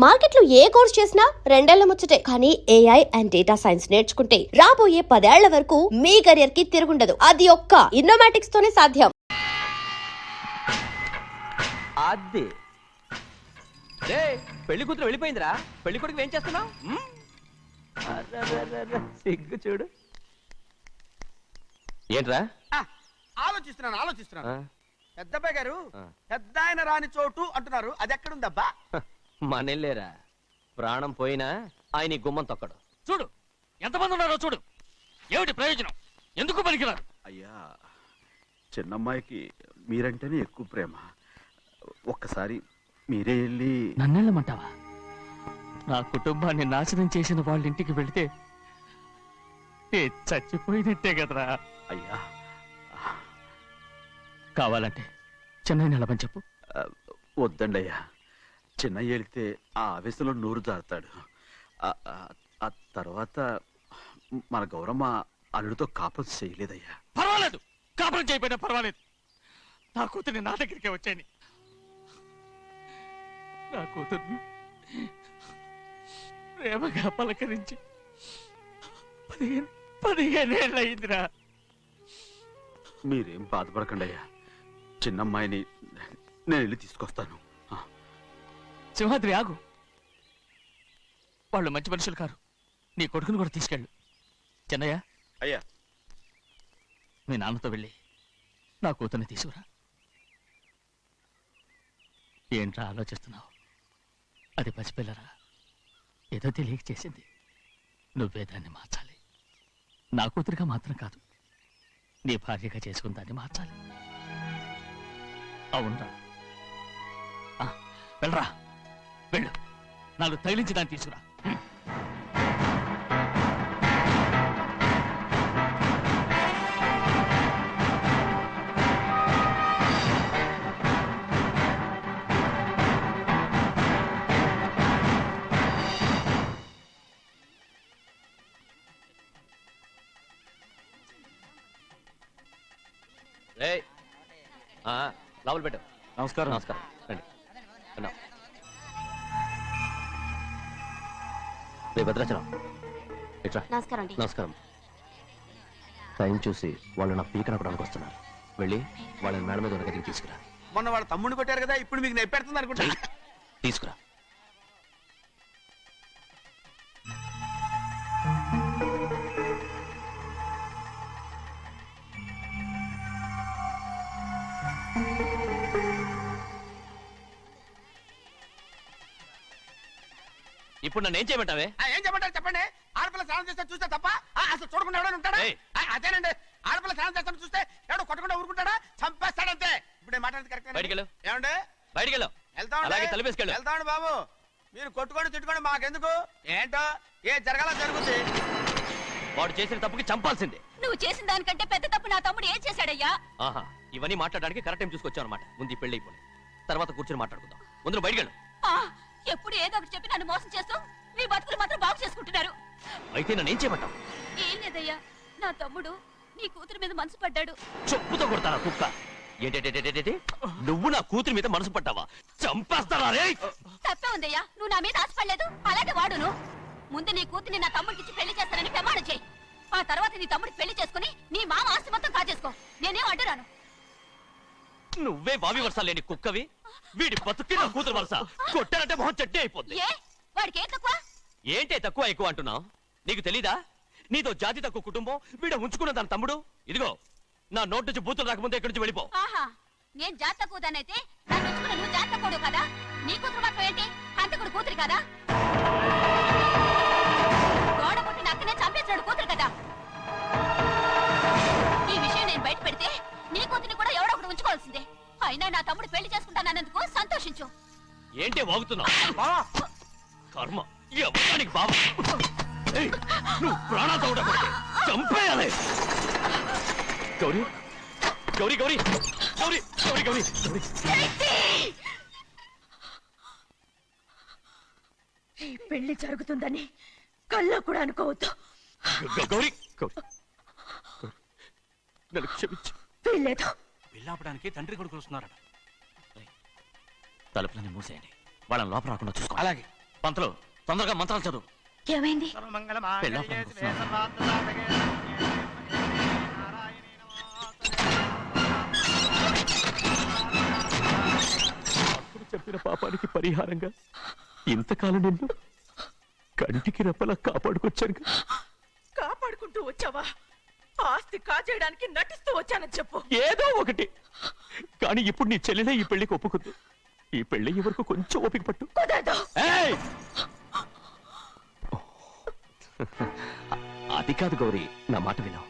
మార్కెట్లో ఏ కోర్స్ చేసినా రెండేళ్ల ముచ్చటే. కానీ ఏఐ అండ్ డేటా సైన్స్ నేర్చుకుంటే రాబోయే 10 ఏళ్ల వరకు మీ కెరియర్ కి తిరుగుండదు. అది ఒక్క ఇన్నోమాటిక్స్ తోనే సాధ్యం. అది పెళ్లి కూతురు వెళ్ళిపోయిందిరా. పెళ్లి కొడుకు ఏం చేస్తున్నావు? సిగ్గు చూడు. ఏంట్రా? ఆలోచిస్తున్నాను. పెద్దబ్బాయి గారు పెద్ద ఆయన రాని చోటు అంటున్నారు, అది ఎక్కడుందబ్బా? మనెళ్ళేరా. ప్రాణం పోయినా ఆయన గుమ్మం తొక్కడు. చూడు ఎంతమంది ఉన్నారో చూడు. ఏమిటి ప్రయోజనం? ఎందుకు పనికిరారు? అయ్యా, చిన్నమ్మాయికి మీరంటేనే ఎక్కువ ప్రేమ. ఒక్కసారి మీరే వెళ్ళి. నన్నెళ్ళమంటావా? నా కుటుంబాన్ని నాశనం చేసిన వాళ్ళ ఇంటికి వెళితే చచ్చిపోయినట్టే కదరా. అయ్యా, కావాలంటే చెన్నై నిలబని చెప్పు. వద్దండి అయ్యా. చిన్నయ్య వెళితే ఆ ఆవేశంలో నోరు జారుతాడు. ఆ తర్వాత మన గౌరమ్మ అల్లుడితో కాపురం చేయలేదయ్యా. పర్వాలేదు, కాపురం చేయకపోయినా పర్వాలేదు. నా కూతుర్ని నా దగ్గరికే వచ్చాయని. నా కూతుర్ని ప్రేమగా పలకరించి 15 ఏళ్ళు అయిందిరా. మీరేం బాధపడకండి అయ్యా. చిన్నమ్మాయిని నేను వెళ్ళి తీసుకొస్తాను. సింహాద్రి ఆగు. వాళ్ళు మంచి మనుషులు కారు. నీ కొడుకుని కూడా తీసుకెళ్ళు. చెన్నయ్య, అయ్యా, మీ నాన్నతో వెళ్ళి నా కూతుర్ని తీసుకురా. ఏంట్రా ఆలోచిస్తున్నావు? అది పసిపిల్లరా, ఏదో తెలియక చేసింది. నువ్వే దాన్ని మార్చాలి. నా కూతురిగా మాత్రం కాదు, నీ భార్యగా చేసుకుని దాన్ని మార్చాలి. అవునరా, వెళ్ళరా, వెళ్ళు. నాలుగు తగిలించి దాన్ని తీసుకురా. లోపల పెట్టు. నమస్కారం. నమస్కారం. రండి. రే భద్రాచలం, ఇట్రా. నమస్కారం. టైం చూసి వాళ్ళు నా పీకన కూడా వస్తున్నారు. వెళ్ళి వాళ్ళని మేడ మీద ఉన్న గదికి తీసుకురా. మొన్న వాళ్ళ తమ్ముడిని కొట్టారు కదా, ఇప్పుడు మీకు నెప్పెడుతుంది అనుకుంటా. తీసుకురా. ఇప్పుడు నన్ను ఏం చేయమంటావే? ఏం చెప్పంటారు చెప్పండి. ఆడపిల్ల స్నానం చేస్తే చూస్తే తప్ప అసలు చూడకుండా ఎవడైనా ఉంటాడా? అదేనండి, ఆడపిల్ల స్నానం చేస్తాను చూస్తే ఎవడో కొట్టకుండా ఊరుకుంటాడా? చంపేస్తాడంతే. ఇప్పుడు నేను మాట్లాడేది కరెక్ట్. బయటికి వెళ్ళు. ఏమండి? బయటికి వెళ్ళు. అలాగే తలపేసుకెళ్ళు. వెళ్తామండి బాబు. మీరు కొట్టుకొని తిట్టుకోండి, మాకెందుకు? ఏంటో ఏ జరగాల జరుగుతుంది. వాడు చేసిన తప్పుకి చంపాల్సిందే. నువ్వు చేసిన దానికంటే పెద్ద తప్పు నా తమ్ముడు ఏం చేశాడయ్యా? ఆహా, ఇవన్నీ మాట్లాడడానికి కరెక్ట్ టైం చూసుకొచ్చావు అనమాట. ముందు పెళ్లి అయిపోయి తర్వాత కూర్చొని మాట్లాడుకుందాం. ముందు బయటికి వెళ్ళు. ఎప్పుడు ఏదో ఒకటి చెప్పి నన్ను మోసం చేస్తూ మీ బతుకులు మాత్రం బాగు చేసుకుంటున్నారు. అయితే నన్ను ఏం చేయమంటావు? ఏం లేదయ్యా, నా తమ్ముడు నీ కూతురు మీద మనసు పడ్డాడు. చెప్పుతో కొడతారా కుక్క? ఏంటంటే నువ్వు నా కూతురి మీద మనసు పడ్డావా? చంపేస్తారా? తప్పే ఉందయ్యా, నువ్వు నా మీద ఆశపడలేదు. అలాంటి వాడును. ముందు నీ కూతుర్ని నా తమ్ముడికి పెళ్లి చేస్తానని ప్రమాణం చేయి. ఆ తర్వాత నీ తమ్ముడికి పెళ్లి చేసుకుని నీ మామ ఆస్తి మొత్తం కాజేసుకో. నేనేం అడ్డురాను. నువ్వే బావి వరుస లేని కుక్కవి. వీడి బతుక్కి నా కూతురు వరుస. కొట్టానంటే మొహం చెడ్డే అయిపోద్ది. వాడికి ఏం తక్కువ? ఏంటే తక్కువ ఎక్కువ అంటున్నావు? నీకు తెలీదా? నీతో జాతి తక్కువ కుటుంబం వీడ ఉంచుకున్న దాని తమ్ముడు. ఇదిగో నా నోటు నుంచి బూతులు రాకముందే ఇక్కడి నుంచి వెళ్ళిపో. ఆహా, నేను జాతి తక్కువ దానైతే నన్ను ఉంచుకున్న నువ్వు జాతి తక్కువ కదా? నీ కూతురు మాత్రం ఏంటి? హంతకుడు కూతురు కదా? గోడ పుట్టిన అక్కనే చంపేశాడు కూతురు కదా? ఈ విషయం నేను బయట పెడితే నీ కూతురిని కూడా ఎవడో ఒకటి ఉంచుకోవాల్సిందే. అయినా నా తమ్ముడు పెళ్లి చేసుకుంటానన్నందుకు సంతోషించు. ఏంటే వాగుతున్నావు? కర్మ ఎవరికి బాబు. నువ్వు ప్రాణాలతో ఉండకూడదు, చంపేయాలి. గౌరీ గౌరీ గౌరీ గౌరీ గౌరీ గౌరీ ఈ పెళ్లి జరుగుతుందని కల్లో కూడా అనుకోవద్దు. గౌరీ నన్ను క్షమించు. వీల్లేదు. పెళ్ళాపడానికి తండ్రి కొడుకులు వస్తున్నారట. తలుపులని మూసేయండి. వాళ్ళని లోపల రాకుండా చూసుకో. అలాగే. పంతులు తొందరగా మంత్రాలు చదువు. ఏమైంది? అప్పుడు చెప్పిన పాపానికి పరిహారంగా ఇంతకాలం నిన్ను కంటికి రెప్పలా కాపాడుకొచ్చాను. కాపాడుకుంటూ వచ్చావా? ఆస్తి కాజేయడానికి నటిస్తూ వచ్చానని చెప్పు. ఏదో ఒకటి. కానీ ఇప్పుడు నీ చెల్లెలే ఈ పెళ్లికి ఒప్పుకుంది. ఈ పెళ్లి వరకు కొంచెం ఓపిక పట్టు. ఏయ్! అది కాదు గౌరీ, నా మాట విను.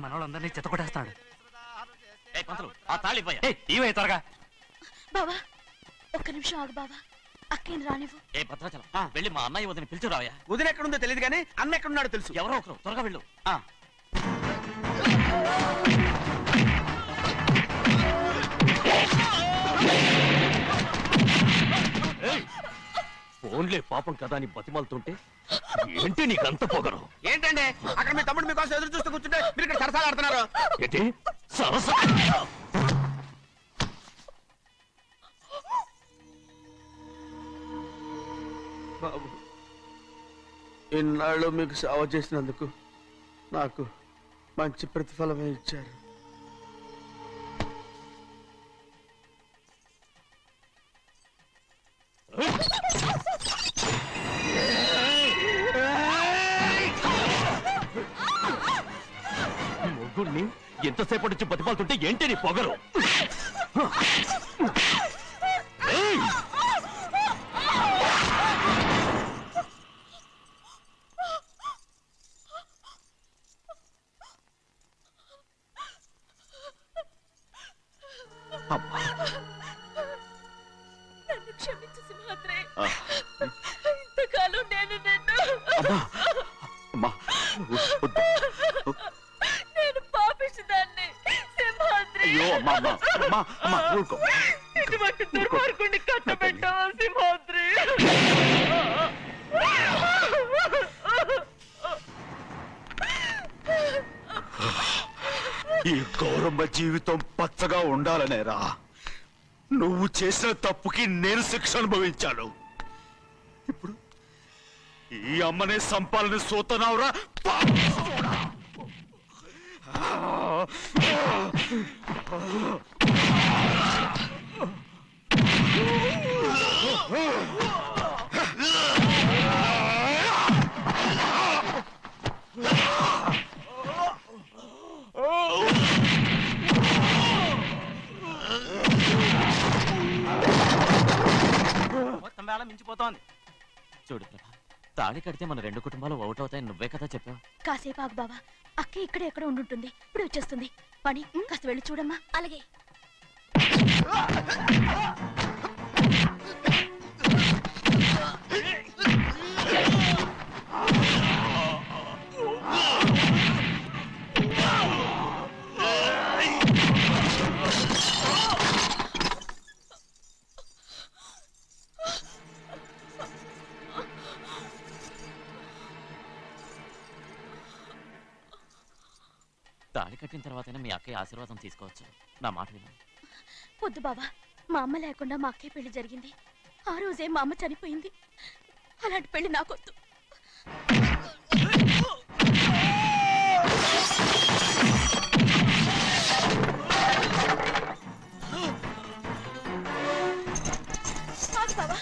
మనోళ్ళందరినీ చెత్తకొట్టేస్తాడు. త్వరగా బావా ఒక్క నిమిషం ఆగు బావా. అక్కేని రానివ్వు. ఏ భద్రాచలం వెళ్ళి మా అన్నయ్య వదిన పిలిచిరావయ్యా. వదిన ఎక్కడుందో తెలియదు కానీ అన్న ఎక్కడున్నాడో తెలుసు. ఎవరో ఒకరు త్వరగా వెళ్ళు. ఫోన్లే పాపం కదా అని బతిమాలుతుంటే ఏంటి నీకంత పొగరు? ఏంటండి అక్కడ మీ తమ్ముడు మీకోసం ఎదురు చూస్తూ కూర్చుంటే మీరు ఇక్కడ సరసాలు ఆడుతున్నారు. ఏంటి సరసా? బాబు, ఇన్నాళ్ళు మీకు సేవ చేసినందుకు నాకు మంచి ప్రతిఫలమే ఇచ్చారు. మొగ్గుల్ని ఎంతసేపటి నుంచి బతిమాలుతుంటే ఏంటి నీ పొగరు? నన్ను క్షమించు సింహాద్రి. ఇంతకాలం నేను నిన్ను నేను పాపిస్తుందాన్ని సింహాద్రి. ఇటువంటి దుర్మార్గుడిని కట్టబెట్టావా సింహాద్రి? ఈ గౌరమ్మ జీవితం పచ్చగా ఉండాలనేరా నువ్వు చేసిన తప్పుకి నేను శిక్ష అనుభవించాను. ఇప్పుడు ఈ అమ్మనే సంపాలని సోతనావురా. మొత్తం వేళ మించిపోతోంది. చూడు ప్రభా, తాళి కడితే మన రెండు కుటుంబాలు ఒకటవుతాయని నువ్వే కదా చెప్పావు. కాసేపు ఆగు బావా. అక్కే ఇక్కడే ఎక్కడ ఉండుంటుంది. ఇప్పుడు వచ్చేస్తుంది. పని కాస్త వెళ్ళి చూడమ్మా. అలాగే. తాళి కట్టిన తర్వాతైనా మీ అక్కయ్య ఆశీర్వాదం తీసుకోవచ్చు. నా మాట విను. వద్దు బావా. మా అమ్మ లేకుండా మా అక్కయ్య పెళ్లి జరిగింది. ఆ రోజే మా అమ్మ చనిపోయింది. అలాంటి పెళ్లి నాకొద్దు. బావా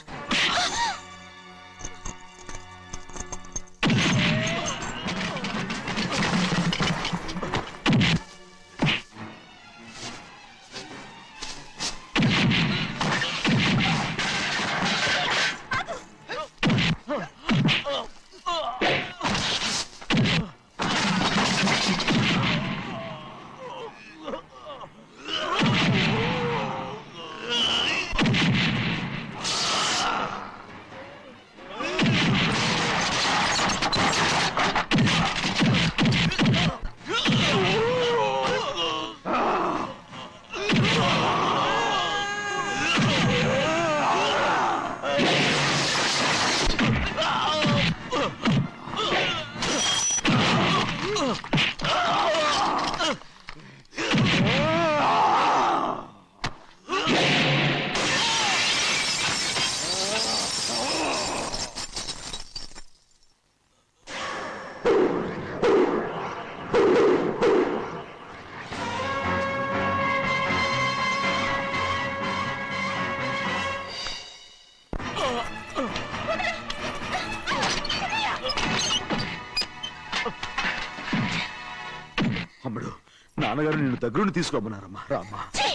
నాన్నగారు నిన్ను దగ్గరుండి తీసుకోమన్నారమ్మా. రామ్మా, ఛీ!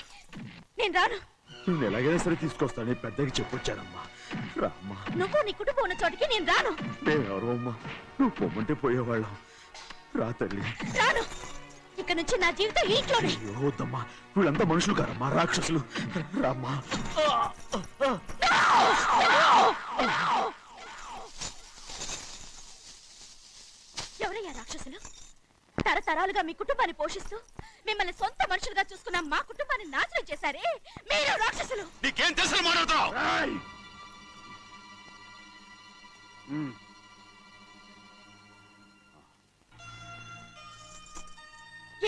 నేను రాను. నేను ఎలాగైనా సరే తీసుకొస్తానని పెద్దకి చెప్పొచ్చానమ్మా. రామ్మా. నువ్వు నీ కుటుంబం ఉన్న చోటికి నేను రాను. మేమెవరో అమ్మా, నువ్వు పొమ్మంటే పోయేవాళ్ళం. రా తల్లి. రాను. ఇక నుంచి నా జీవితం ఈ ఇంట్లోనే. అయ్యో వద్దమ్మా, వీళ్ళంతా మనుషులు కారమ్మా, రాక్షసులు. రామ్మా. ఎవరయ్యా రాక్షసులు? తరతరాలుగా మీ కుటుంబాన్ని పోషిస్తూ మిమ్మల్ని సొంత మనుషులుగా చూసుకున్న మా కుటుంబాన్ని నాశనం చేశారే మీరు రాక్షసులు. నీకేం తెలుసు మాట్లాడుతున్నావు?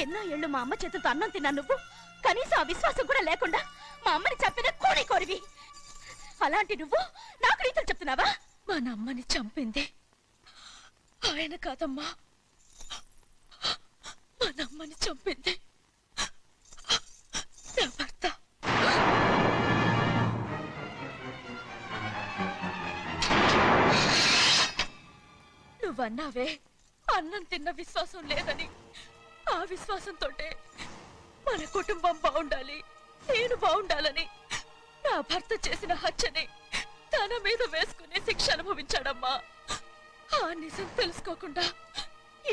ఎన్నో ఏళ్ళు మా అమ్మ చేతితో అన్నం తిన్నా నువ్వు కనీసం ఆ విశ్వాసం కూడా లేకుండా మా అమ్మని చంపిన కోడి కోరివి. అలాంటి నువ్వు నాకు రీతులు చెప్తున్నావా? మా అమ్మని చంపింది ఆయన కాదమ్మా, మా అమ్మని చంపింది నా భర్త. నువ్వన్నావే అన్నం తిన్న విశ్వాసం లేదని. ఆ విశ్వాసంతోటే మన కుటుంబం బాగుండాలి, నేను బాగుండాలని నా భర్త చేసిన హత్యని తన మీద వేసుకుని శిక్ష అనుభవించాడమ్మా. ఆ నిజం తెలుసుకోకుండా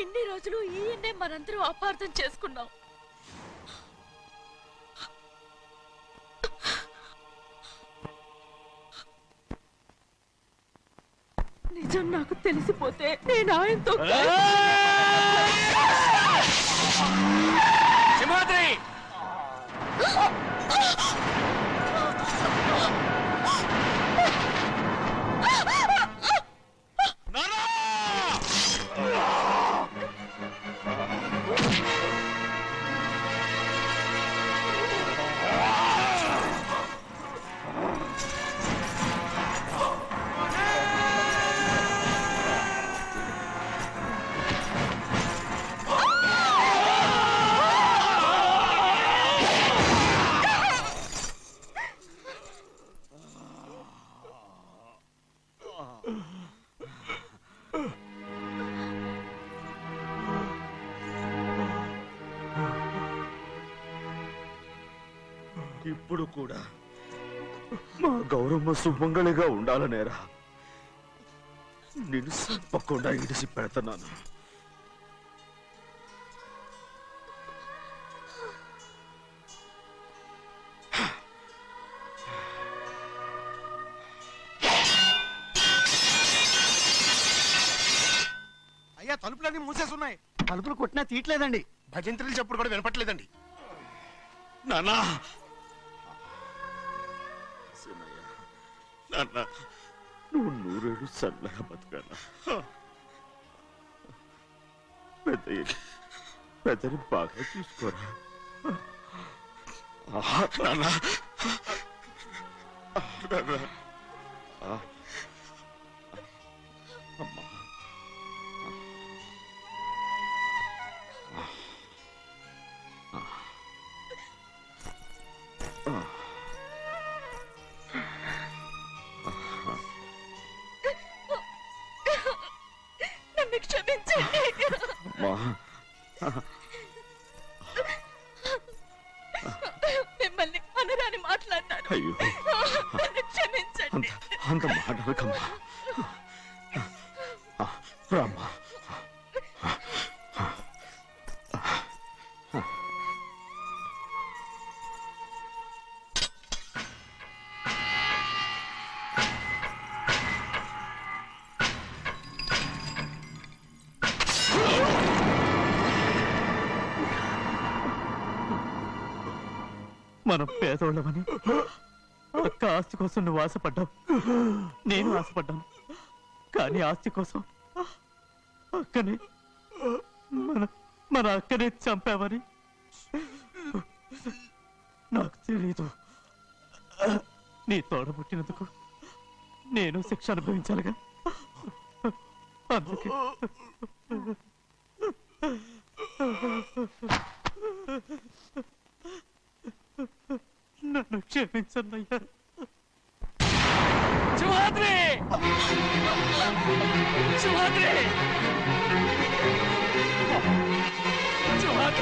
ఇన్ని రోజులు ఈయన్నే మనందరం అపార్థం చేసుకున్నాం. నిజం నాకు తెలిసిపోతే నేను ఆయనతో సింహాద్రి! ఇప్పుడు కూడా మా గౌరమ్మ సుమంగళిగా ఉండాలనేరా నేను తప్పకుండా ఇడిసి పెడుతున్నాను. అయ్యా, తలుపులన్నీ మూసేసున్నాయి. తలుపులు కొట్టినా తీయట్లేదండి. భజంత్రులు చెప్పుడు కూడా వినపట్లేదండి. నాన్న, సినయ్య, నాన్న, నువ్వు నూరేళ్ళు చల్లగా బతకాలా. పెద్దని బాగా చూసుకోరా. నాన్న, అమ్మా, నన్ను క్షమించండి. మిమ్మల్ని అనరాని మాట్లాడినాను. అయ్యో, నన్ను క్షమించండి. అంత మాటలకమ్మా. రామ్మా. మనం పేదోళ్ళమని అక్క ఆస్తి కోసం నువ్వు ఆశపడ్డావు, నేను ఆశపడ్డాను. కానీ ఆస్తి కోసం అక్కనే మన అక్కనే చంపావని నాకు తెలీదు. నీ తోడబుట్టినందుకు నేను శిక్ష అనుభవించాలిగా. అందుకే నన్ను క్షమించన్నయ్యా. సింహాద్రి! సింహాద్రి! సింహాద్రి!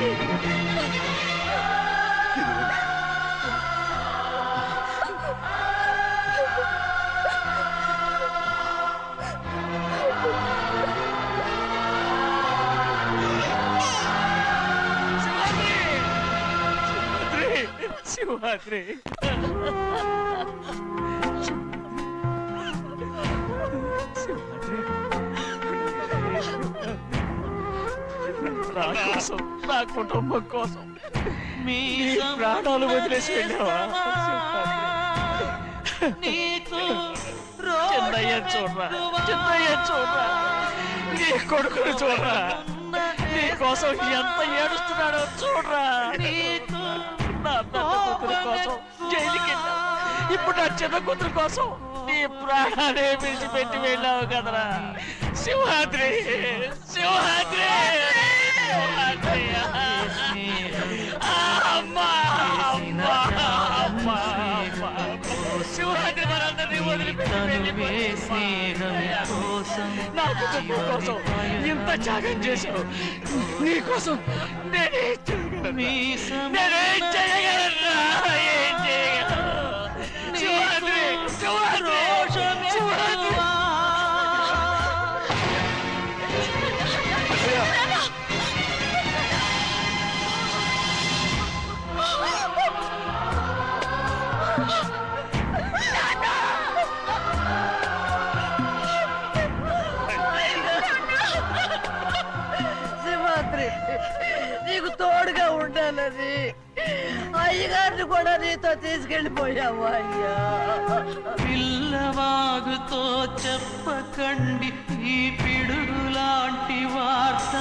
శివాద్రి నా కోసం, నా కుటుంబం కోసం మీ ప్రాణాలు వదిలేసి వెళ్ళావా? చిన్నయ్య చూడరా, చిన్నయ్య చూడరా, నీ కొడుకుని చూడరా, నీ కోసం ఎంత ఏడుస్తున్నాడో చూడరా. నా పెద్ద కూతురు కోసం జైలుకి వెళ్ళావు, ఇప్పుడు నా చిన్న కూతురు కోసం నీ ప్రాణాలే విడిచిపెట్టి వెళ్ళావు కదరా. సింహాద్రి, సింహాద్రి, సింహాద్రి. అమ్మా, అమ్మా, అమ్మా, అమ్మా. సింహాద్రి మనందరినీ వదిలిపెట్టి నా కుటుంబం కోసం ఇంత త్యాగం చేశావు. నీ కోసం నేనేం చేయగలరా? ఏం చేయగలరా? సింహాద్రి, సింహాద్రి, సింహాద్రి. సింహాద్రి, నీకు తోడుగా ఉండాలని అయ్యగారిని కూడా నీతో తీసుకెళ్ళిపోయావా? అయ్యా, పిల్లవాగుతో చెప్పకండి ఈ పిడుగులాంటి వార్త,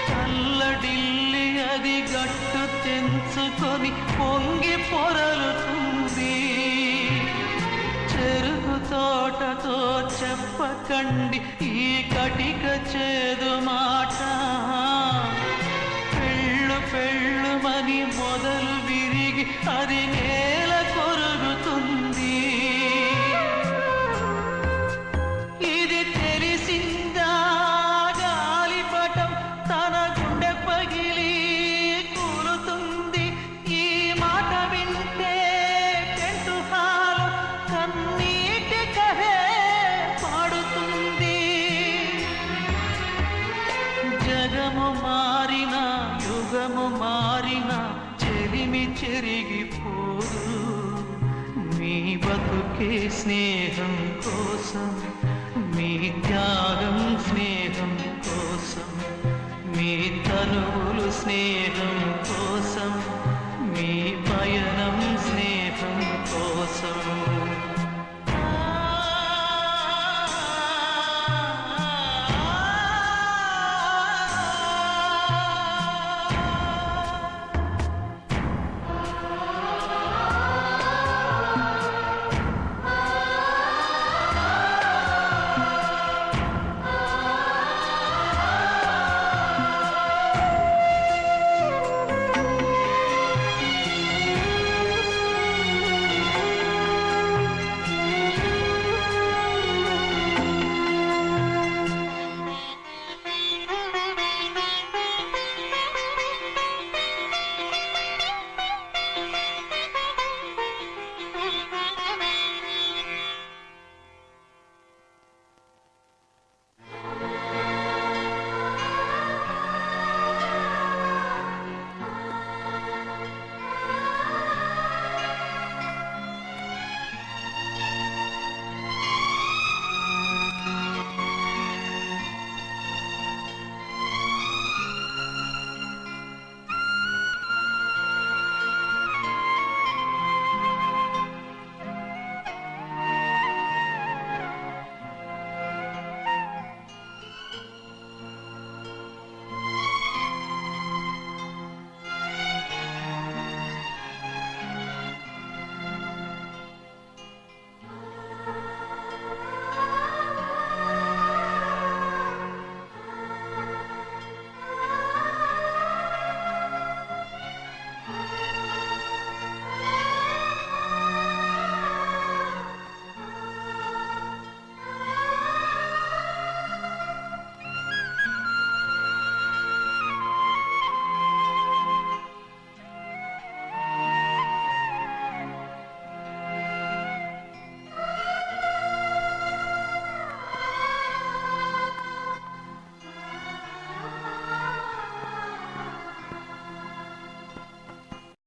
చల్లడిల్లి అది గట్టు తెంచుకొని పొంగి పొరలుతుంది. చెరుకు తోటతో చెప్పకండి ఈ కటిక చేదు మాట, పెళ్ళు పెళ్ళుమని మొదలు విరిగి అది నేల కొరుగుతుంది. ఇది తెలిసిందా గాలిపటం తన గుండె పగిలి కూలుతుంది. ఈ మాట వింటే టెంటు హాలు కన్నీటి కహే పాడుతుంది. జగము మారిన యుగము మారిన చెలిమి చెరిగిపోదు. మీ బతుకే స్నేహం కోసం, మీ త్యాగం స్నేహం కోసం, మీ తనువులు స్నేహం